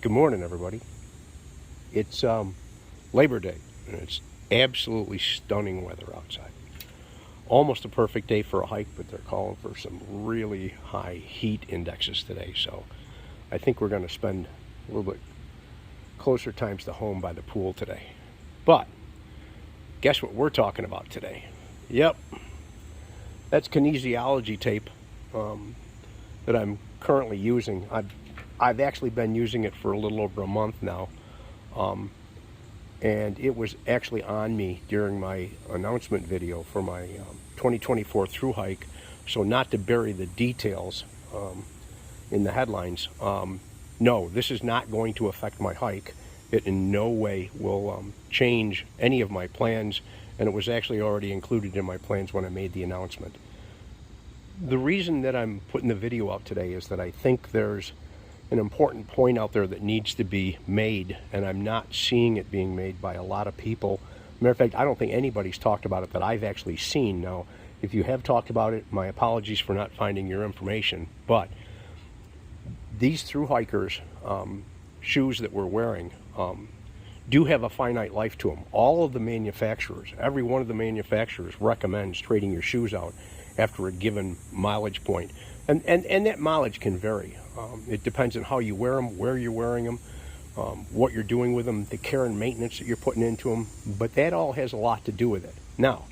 Good morning, everybody. It's Labor Day, and it's absolutely stunning weather outside. Almost a perfect day for a hike, but they're calling for some really high heat indexes today, so I think we're going to spend a little bit closer times to home by the pool today. But guess what we're talking about today? Yep, that's kinesiology tape that I'm currently using. I've actually been using it for a little over a month now, and it was actually on me during my announcement video for my 2024 thru hike. So not to bury the details in the headlines, no, this is not going to affect my hike. It in no way will change any of my plans, and it was actually already included in my plans when I made the announcement. The reason that I'm putting the video out today is that I think there's an important point out there that needs to be made, and I'm not seeing it being made by a lot of people. Matter of fact, I don't think anybody's talked about it that I've actually seen. Now, if you have talked about it, my apologies for not finding your information, but these thru hikers shoes that we're wearing do have a finite life to them. All of the manufacturers, every one of the manufacturers recommends trading your shoes out after a given mileage point. And that mileage can vary. It depends on how you wear them, where you're wearing them, what you're doing with them, the care and maintenance that you're putting into them. But that all has a lot to do with it. Now,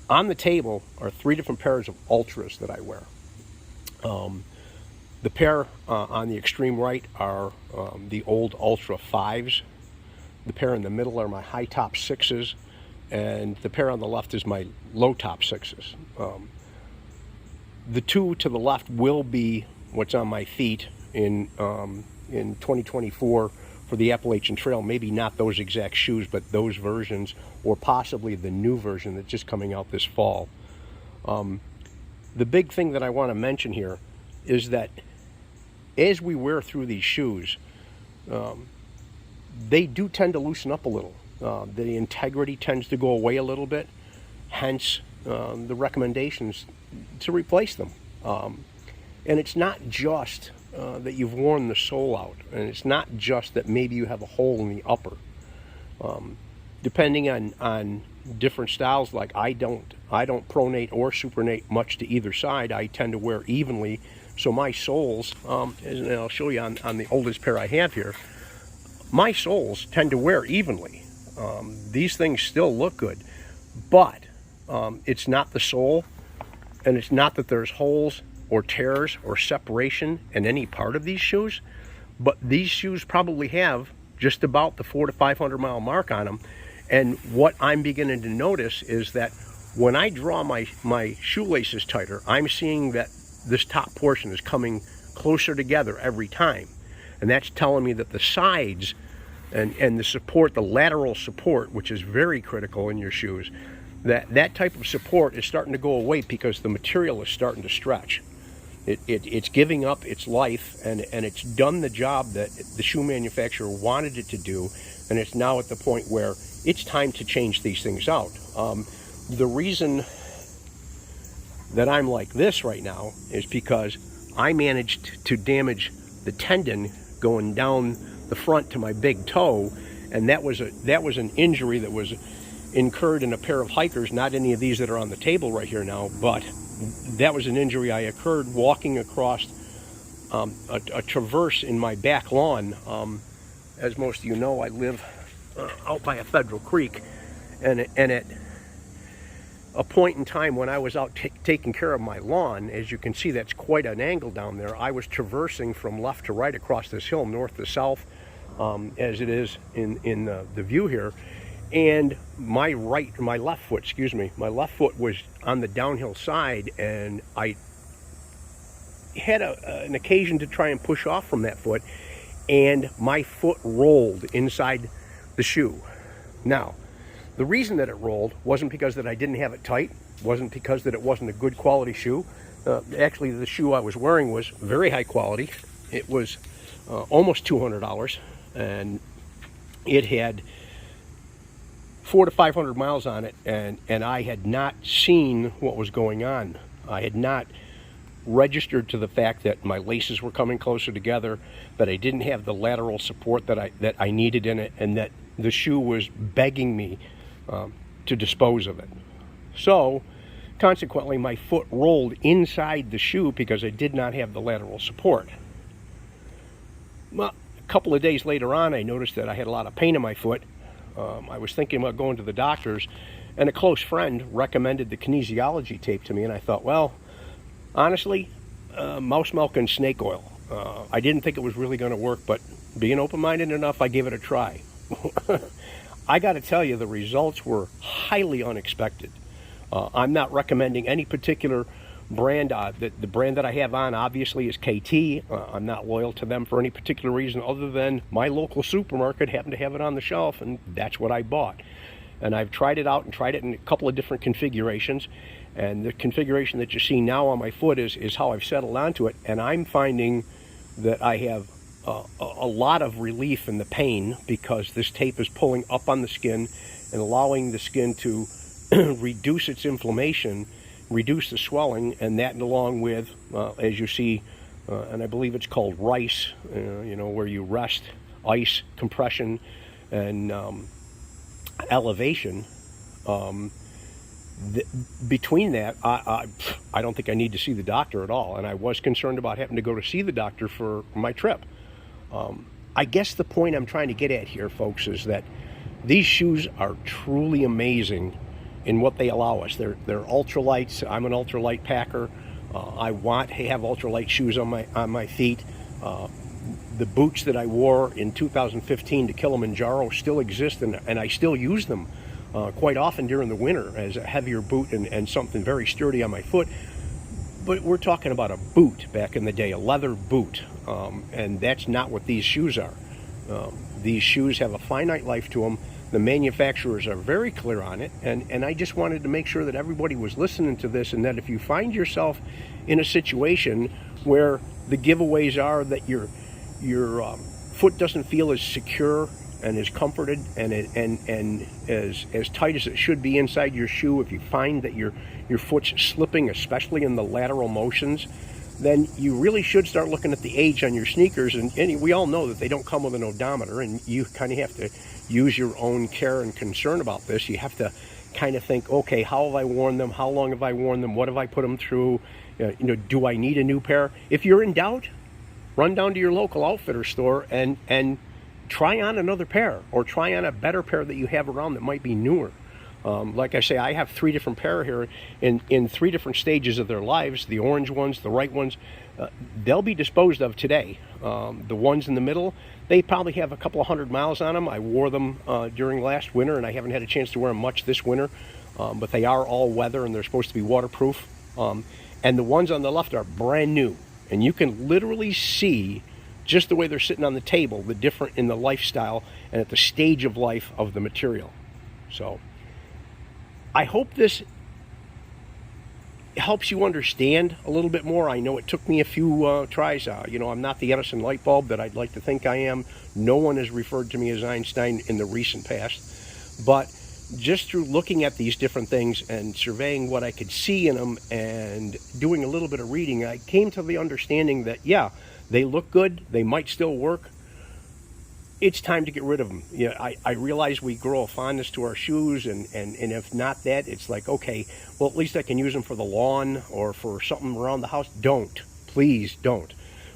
on the table are three different pairs of Ultras that I wear. The pair on the extreme right are the old Ultra 5s. The pair in the middle are my high top 6s. And the pair on the left is my low top 6s. The two to the left will be what's on my feet in 2024 for the Appalachian Trail. Maybe not those exact shoes, but those versions, or possibly the new version that's just coming out this fall. The big thing that I want to mention here is that as we wear through these shoes, they do tend to loosen up a little. The integrity tends to go away a little bit, hence the recommendations to replace them. And it's not just that you've worn the sole out, and it's not just that maybe you have a hole in the upper. Depending on different styles, like I don't pronate or supinate much to either side. I tend to wear evenly, so my soles, and I'll show you on the oldest pair I have here, my soles tend to wear evenly. These things still look good, but it's not the sole, and it's not that there's holes or tears or separation in any part of these shoes, but these shoes probably have just about the 400 to 500 mile mark on them. And what I'm beginning to notice is that when I draw my shoelaces tighter, I'm seeing that this top portion is coming closer together every time. And that's telling me that the sides and the support, the lateral support, which is very critical in your shoes, that type of support is starting to go away because the material is starting to stretch. It's giving up its life, and it's done the job that the shoe manufacturer wanted it to do, and it's now at the point where it's time to change these things out. The reason that I'm like this right now is because I managed to damage the tendon going down the front to my big toe, and that was an injury that was incurred in a pair of hikers, not any of these that are on the table right here now, but that was an injury I occurred walking across a traverse in my back lawn. As most of you know, I live out by a federal creek, and at a point in time when I was out taking care of my lawn, as you can see, that's quite an angle down there. I was traversing from left to right across this hill, north to south, as it is in the view here. And my left foot was on the downhill side, and I had an occasion to try and push off from that foot, and my foot rolled inside the shoe. Now, the reason that it rolled wasn't because that I didn't have it tight, wasn't because that it wasn't a good quality shoe. Actually, the shoe I was wearing was very high quality. It was almost $200, and it had 400 to 500 miles on it, and I had not seen what was going on. I had not registered to the fact that my laces were coming closer together, that I didn't have the lateral support that I needed in it, and that the shoe was begging me to dispose of it. So consequently, my foot rolled inside the shoe because I did not have the lateral support. Well, a couple of days later on, I noticed that I had a lot of pain in my foot. I was thinking about going to the doctors, and a close friend recommended the kinesiology tape to me, and I thought, well, honestly, mouse milk and snake oil. I didn't think it was really going to work, but being open-minded enough, I gave it a try. I got to tell you, the results were highly unexpected. I'm not recommending any particular brand. The brand that I have on, obviously, is KT. I'm not loyal to them for any particular reason other than my local supermarket happened to have it on the shelf, and that's what I bought. And I've tried it out and tried it in a couple of different configurations. And the configuration that you see now on my foot is how I've settled onto it. And I'm finding that I have a lot of relief in the pain because this tape is pulling up on the skin and allowing the skin to reduce its inflammation, reduce the swelling, and that along with, as you see, and I believe it's called RICE, where you rest, ice, compression, and elevation. Between that, I don't think I need to see the doctor at all, and I was concerned about having to go to see the doctor for my trip. I guess the point I'm trying to get at here, folks, is that these shoes are truly amazing in what they allow us. They're ultralights. I'm an ultralight packer. I want to have ultralight shoes on my feet. The boots that I wore in 2015 to Kilimanjaro still exist, and I still use them quite often during the winter as a heavier boot and something very sturdy on my foot. But we're talking about a boot back in the day, a leather boot, and that's not what these shoes are. These shoes have a finite life to them. The manufacturers are very clear on it, and I just wanted to make sure that everybody was listening to this, and that if you find yourself in a situation where the giveaways are that your foot doesn't feel as secure and as comforted and as tight as it should be inside your shoe, if you find that your foot's slipping, especially in the lateral motions, then you really should start looking at the age on your sneakers. And we all know that they don't come with an odometer, and you kind of have to use your own care and concern about this. You have to kind of think, okay, how have I worn them? How long have I worn them? What have I put them through? Do I need a new pair? If you're in doubt, run down to your local outfitter store and try on another pair, or try on a better pair that you have around that might be newer. Like I say, I have 3 different pair here in 3 different stages of their lives. The orange ones, the right ones, they'll be disposed of today. The ones in the middle, they probably have a couple of 100 miles on them. I wore them during last winter, and I haven't had a chance to wear them much this winter. But they are all weather, and they're supposed to be waterproof. And the ones on the left are brand new. And you can literally see, just the way they're sitting on the table, the difference in the lifestyle and at the stage of life of the material. So I hope this helps you understand a little bit more. I know it took me a few tries. I'm not the Edison light bulb that I'd like to think I am. No one has referred to me as Einstein in the recent past. But just through looking at these different things and surveying what I could see in them and doing a little bit of reading, I came to the understanding that, yeah, they look good. They might still work. It's time to get rid of them. I realize we grow a fondness to our shoes, and if not that, it's like, okay, well, at least I can use them for the lawn or for something around the house. Don't. Please don't.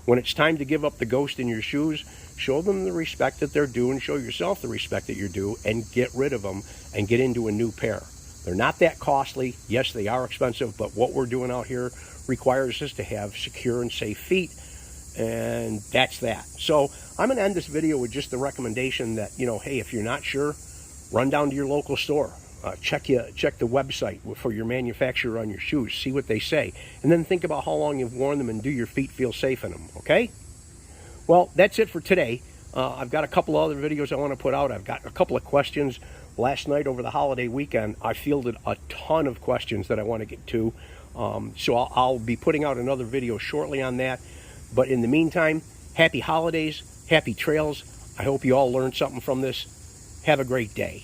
When it's time to give up the ghost in your shoes, show them the respect that they're due, and show yourself the respect that you're due, and get rid of them and get into a new pair. They're not that costly. Yes, they are expensive, but what we're doing out here requires us to have secure and safe feet. And that's that. So I'm going to end this video with just the recommendation that, hey, if you're not sure, run down to your local store. Check the website for your manufacturer on your shoes. See what they say. And then think about how long you've worn them, and do your feet feel safe in them, okay? Well, that's it for today. I've got a couple other videos I want to put out. I've got a couple of questions. Last night over the holiday weekend, I fielded a ton of questions that I want to get to. So I'll be putting out another video shortly on that. But in the meantime, happy holidays, happy trails. I hope you all learned something from this. Have a great day.